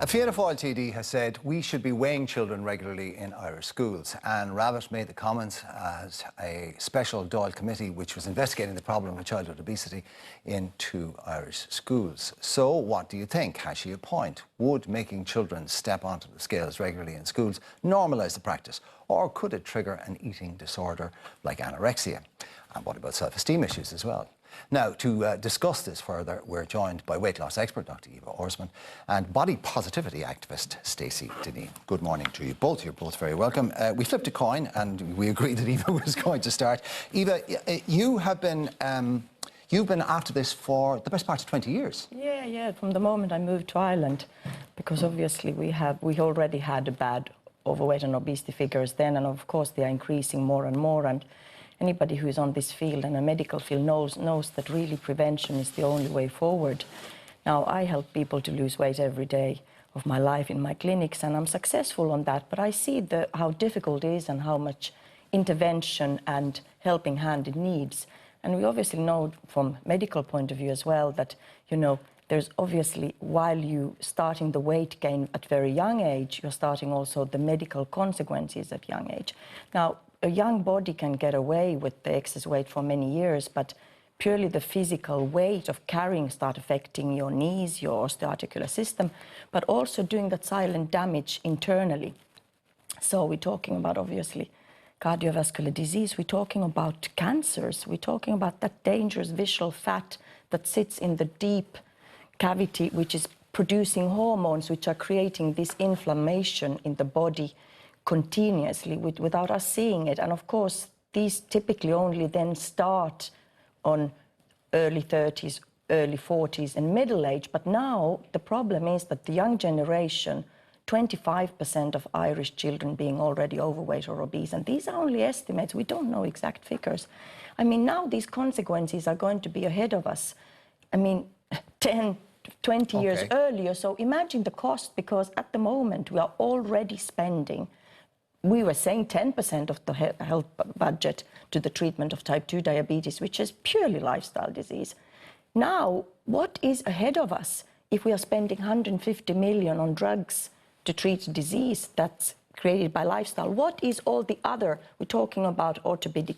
A Fianna Fáil TD has said we should be weighing children regularly in Irish schools, and Rabbit made the comments as a special Dáil committee which was investigating the problem of childhood obesity in 2 Irish schools. So what do you think? Has she a point? Would making children step onto the scales regularly in schools normalise the practice, or could it trigger an eating disorder like anorexia? And what about self-esteem issues as well? Now, to discuss this further, we're joined by weight loss expert Dr. Eva Orsmond and body positivity activist Stacey Dineen. Good morning to you both. You're both very welcome. We flipped a coin and we agreed that Eva was going to start. Eva, you've been after this for the best part of 20 years. Yeah. From the moment I moved to Ireland, because obviously we already had a bad overweight and obesity figures then, and of course they are increasing more and more. And anybody who is on this field and a medical field knows that really prevention is the only way forward. Now, I help people to lose weight every day of my life in my clinics, and I'm successful on that, but I see how difficult it is and how much intervention and helping hand it needs. And we obviously know from medical point of view as well that, you know, there's obviously, while you starting the weight gain at very young age, you're starting also the medical consequences at young age. Now, a young body can get away with the excess weight for many years, but purely the physical weight of carrying start affecting your knees, your osteoarticular system, but also doing that silent damage internally. So we're talking about, obviously, cardiovascular disease, we're talking about cancers, we're talking about that dangerous visceral fat that sits in the deep cavity, which is producing hormones which are creating this inflammation in the body continuously without us seeing it. And of course, these typically only then start on early 30s, early 40s and middle age. But now the problem is that the young generation, 25% of Irish children being already overweight or obese. And these are only estimates. We don't know exact figures. I mean, now these consequences are going to be ahead of us. I mean, 10, 20 years earlier. So imagine the cost, because at the moment we are already spending, we were saying 10% of the health budget to the treatment of type 2 diabetes, which is purely lifestyle disease. Now, what is ahead of us if we are spending 150 million on drugs to treat a disease that's created by lifestyle? What is all the other? We're talking about orthopedic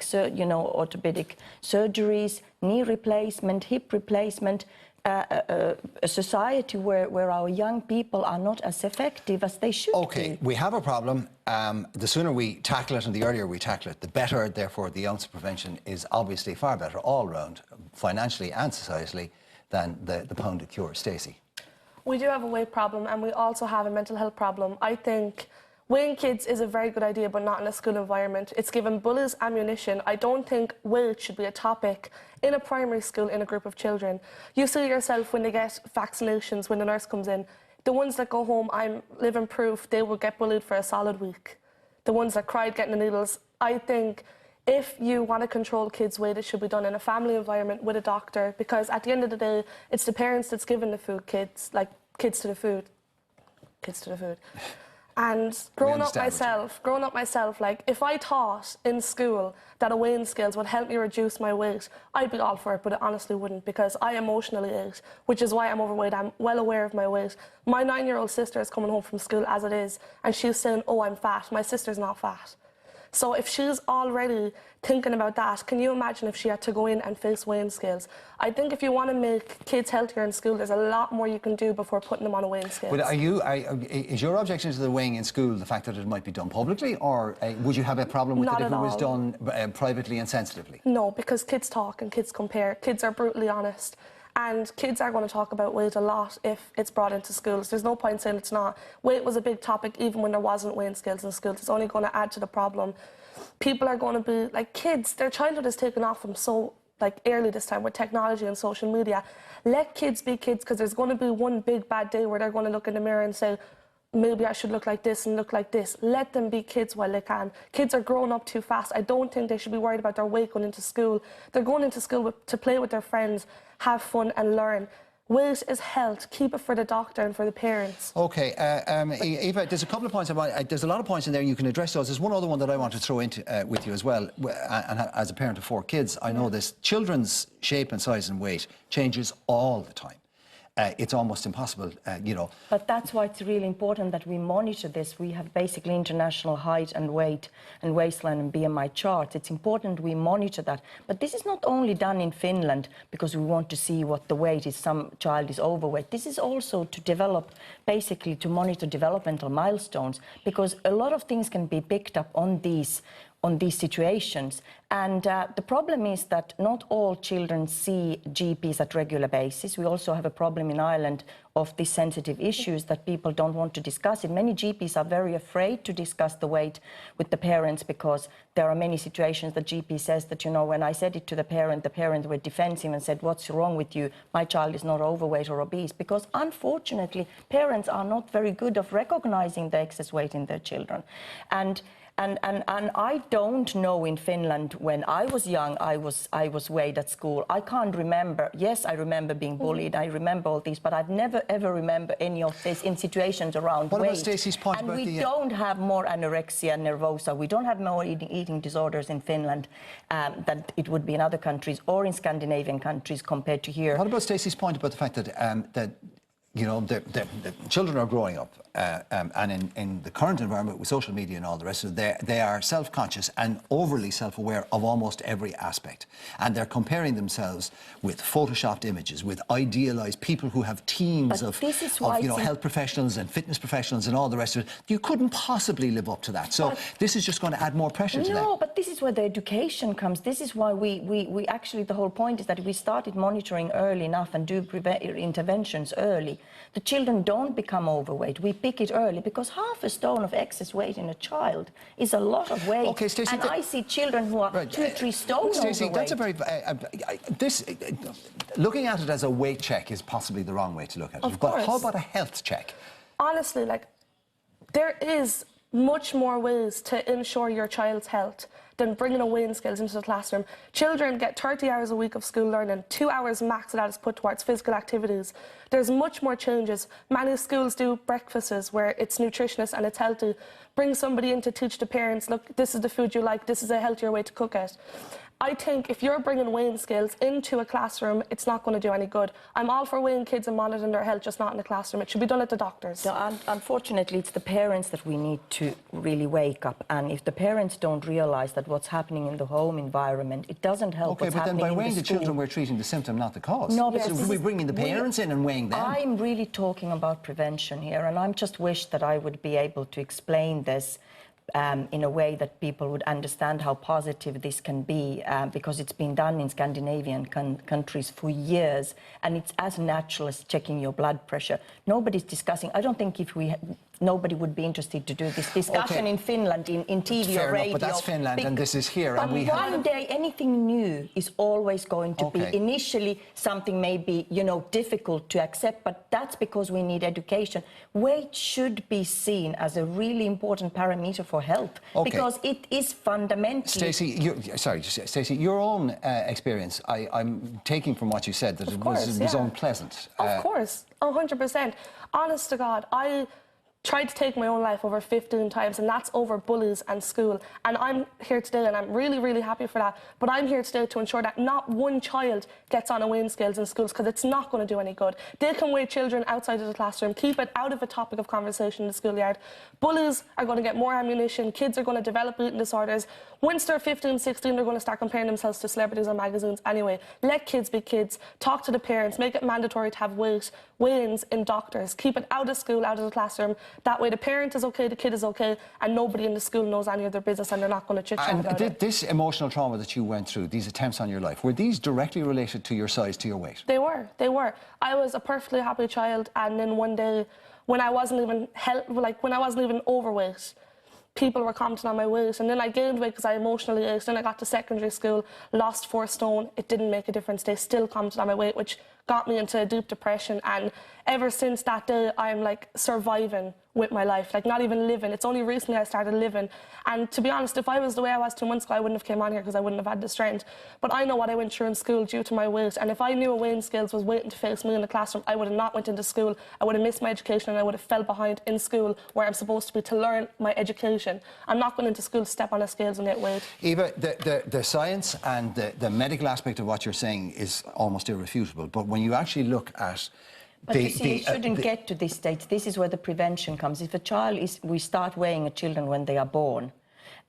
surgeries, knee replacement, hip replacement, a society where our young people are not as effective as they should be. We have a problem. The sooner we tackle it and the earlier we tackle it, the better. Therefore, the ounce of prevention is obviously far better all round, financially and societally, than the pounded cure. Stacey. We do have a weight problem, and we also have a mental health problem. I think weighing kids is a very good idea, but not in a school environment. It's given bullies ammunition. I don't think weight should be a topic in a primary school in a group of children. You see yourself when they get vaccinations, when the nurse comes in. The ones that go home, I'm living proof, they will get bullied for a solid week. The ones that cried getting the needles. I think if you want to control kids' weight, it should be done in a family environment with a doctor, because at the end of the day, it's the parents that's giving the food, kids to the food. And growing up myself, like, if I thought in school that a weighing scales would help me reduce my weight, I'd be all for it, but it honestly wouldn't, because I emotionally ate, which is why I'm overweight. I'm well aware of my weight. My 9-year-old sister is coming home from school as it is, and she's saying, oh, I'm fat. My sister's not fat. So if she's already thinking about that, can you imagine if she had to go in and face weighing scales? I think if you want to make kids healthier in school, there's a lot more you can do before putting them on a weighing scale. But is your objection to the weighing in school the fact that it might be done publicly, or would you have a problem with it if it was done privately and sensitively? No, because kids talk and kids compare. Kids are brutally honest. And kids are going to talk about weight a lot if it's brought into schools. There's no point saying it's not. Weight was a big topic even when there wasn't weighing scales in schools. It's only going to add to the problem. People are going to be, like, kids, their childhood is taken off them so, like, early this time with technology and social media. Let kids be kids, because there's going to be one big bad day where they're going to look in the mirror and say, maybe I should look like this and look like this. Let them be kids while they can. Kids are growing up too fast. I don't think they should be worried about their weight going into school. They're going into school to play with their friends, have fun and learn. Weight is health. Keep it for the doctor and for the parents. Okay, Eva, there's a couple of points. There's a lot of points in there. You can address those. There's one other one that I want to throw into with you as well. And as a parent of 4 kids, I know this. Children's shape and size and weight changes all the time. it's almost impossible, you know. But that's why it's really important that we monitor this. We have basically international height and weight and waistline and BMI charts. It's important we monitor that. But this is not only done in Finland because we want to see what the weight is, some child is overweight. This is also to develop, basically to monitor developmental milestones, because a lot of things can be picked up on these situations. And the problem is that not all children see GPs at regular basis. We also have a problem in Ireland of these sensitive issues that people don't want to discuss it. Many GPs are very afraid to discuss the weight with the parents because there are many situations that GP says that, you know, when I said it to the parent were defensive and said, what's wrong with you? My child is not overweight or obese. Because unfortunately, parents are not very good of recognizing the excess weight in their children. And I don't know in Finland, when I was young, I was weighed at school. I can't remember. Yes, I remember being bullied. I remember all these, but I've never ever remember any of this in situations around weight. What about Stacey's point and about we don't have more anorexia nervosa. We don't have more eating disorders in Finland than it would be in other countries or in Scandinavian countries compared to here. What about Stacey's point about the fact that that you know, the children are growing up, and in the current environment with social media and all the rest of it, they are self-conscious and overly self-aware of almost every aspect. And they're comparing themselves with photoshopped images, with idealised people who have teams of you know, health professionals and fitness professionals and all the rest of it. You couldn't possibly live up to that. So this is just going to add more pressure to them. No, but this is where the education comes. This is why we actually, the whole point is that we started monitoring early enough and do interventions early. The children don't become overweight. We pick it early because half a stone of excess weight in a child is a lot of weight. Okay, Stacey, and I see children who are 2 or 3 stone Stacey, overweight. that's a very looking at it as a weight check is possibly the wrong way to look at it. Of course. But how about a health check? Honestly, like, there is much more ways to ensure your child's health than bringing a weighing scales into the classroom. Children get 30 hours a week of school learning, 2 hours max of that is put towards physical activities. There's much more changes. Many schools do breakfasts where it's nutritious and it's healthy. Bring somebody in to teach the parents, look, this is the food you like, this is a healthier way to cook it. I think if you're bringing weighing scales into a classroom, it's not going to do any good. I'm all for weighing kids and monitoring their health, just not in the classroom. It should be done at the doctors. No, unfortunately, it's the parents that we need to really wake up. And if the parents don't realise that what's happening in the home environment, it doesn't help what's happening in the school. Okay, but then by weighing the children, we're treating the symptom, not the cause. No, but so we're bringing the parents in and weighing them. I'm really talking about prevention here, and I'm just wish that I would be able to explain this in a way that people would understand how positive this can be, because it's been done in Scandinavian countries for years, and it's as natural as checking your blood pressure. Nobody's discussing. I don't think if nobody would be interested to do this discussion in Finland, in TV or radio. Enough, but that's Finland and this is here. But and one day, anything new is always going to be initially something maybe, you know, difficult to accept, but that's because we need education. Weight should be seen as a really important parameter for health, because it is fundamentally... Stacey, your own experience, I'm taking from what you said that it was unpleasant. Of course, 100%. Honest to God, I tried to take my own life over 15 times, and that's over bullies and school. And I'm here today, and I'm really, really happy for that. But I'm here today to ensure that not one child gets on a weighing scales in schools, because it's not going to do any good. They can weigh children outside of the classroom, keep it out of a topic of conversation in the schoolyard. Bullies are going to get more ammunition. Kids are going to develop eating disorders. Once they're 15, 16, they're going to start comparing themselves to celebrities on magazines anyway. Let kids be kids. Talk to the parents. Make it mandatory to have weigh-ins in doctors. Keep it out of school, out of the classroom. That way the parent is okay, the kid is okay, and nobody in the school knows any of their business, and they're not going to chit-chat about it. This emotional trauma that you went through, these attempts on your life, were these directly related to your size, to your weight? They were. I was a perfectly happy child, and then one day, when I wasn't even overweight, people were commenting on my weight, and then I gained weight because I emotionally aged. Then I got to secondary school, lost 4 stone. It didn't make a difference. They still commented on my weight, which got me into a deep depression. And ever since that day, I'm like surviving with my life, like not even living. It's only recently I started living. And to be honest, if I was the way I was 2 months ago, I wouldn't have came on here because I wouldn't have had the strength. But I know what I went through in school due to my weight. And if I knew a weighing scales was waiting to face me in the classroom, I would have not went into school. I would have missed my education, and I would have fell behind in school where I'm supposed to be to learn my education. I'm not going into school to step on a scales and get weighed. Eva, the science and the medical aspect of what you're saying is almost irrefutable. But when you actually look at But you see, it shouldn't get to this stage. This is where the prevention comes. If a child we start weighing children when they are born,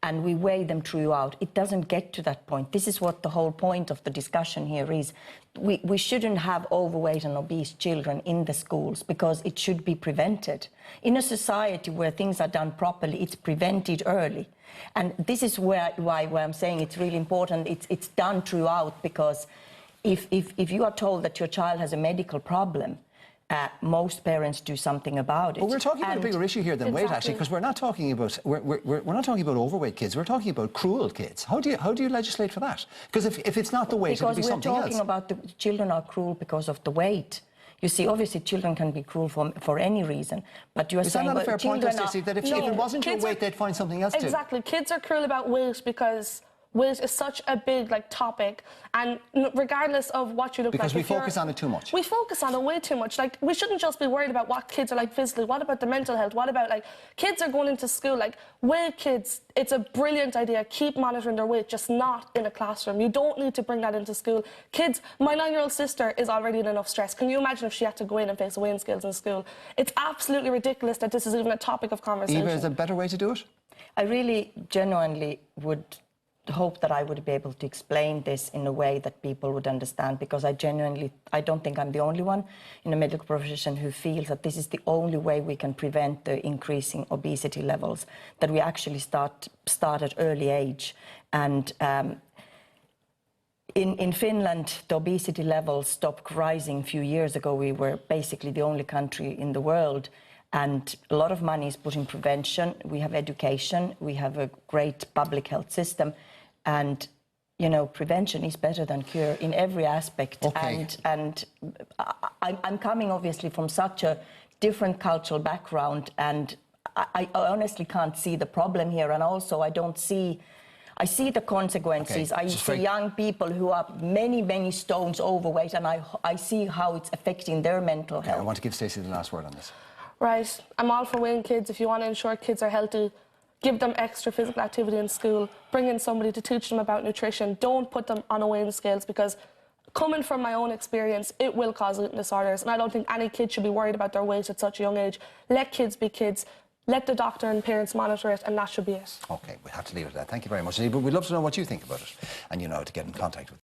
and we weigh them throughout, it doesn't get to that point. This is what the whole point of the discussion here is. We shouldn't have overweight and obese children in the schools because it should be prevented. In a society where things are done properly, it's prevented early. And this is why I'm saying it's really important. It's done throughout, because if you are told that your child has a medical problem, most parents do something about it. But we're talking about a bigger issue here than weight, actually, because we're not talking about overweight kids. We're talking about cruel kids. How do you legislate for that? Because if it's not the weight, it'll be something else. Because we're talking about the children are cruel because of the weight. You see, obviously, children can be cruel for any reason, but you are saying... Is that not a fair point, Stacey, that if it wasn't your weight, they'd find something else to... Exactly. Kids are cruel about weight because weight is such a big topic, and regardless of what you look like... Because we focus on it too much. We focus on it way too much. Like, we shouldn't just be worried about what kids are like physically. What about the mental health? What about, kids are going into school, weigh kids. It's a brilliant idea. Keep monitoring their weight, just not in a classroom. You don't need to bring that into school. Kids, my 9-year-old sister is already in enough stress. Can you imagine if she had to go in and face weighing scales in school? It's absolutely ridiculous that this is even a topic of conversation. Eva, is there a better way to do it? I really genuinely would hope that I would be able to explain this in a way that people would understand, because I don't think I'm the only one in the medical profession who feels that this is the only way we can prevent the increasing obesity levels, that we actually start at early age. And in Finland, the obesity levels stopped rising a few years ago. We were basically the only country in the world. And a lot of money is put in prevention. We have education. We have a great public health system. And, prevention is better than cure in every aspect. Okay. And I'm coming, obviously, from such a different cultural background. And I honestly can't see the problem here. And also, I see the consequences. Okay. I see young people who are many, many stones overweight. And I see how it's affecting their mental health. I want to give Stacey the last word on this. Right. I'm all for weighing kids. If you want to ensure kids are healthy, give them extra physical activity in school. Bring in somebody to teach them about nutrition. Don't put them on a weighing scales, because coming from my own experience, it will cause eating disorders. And I don't think any kid should be worried about their weight at such a young age. Let kids be kids. Let the doctor and parents monitor it, and that should be it. OK, we have to leave it at that. Thank you very much. But we'd love to know what you think about it. And you know how to get in contact with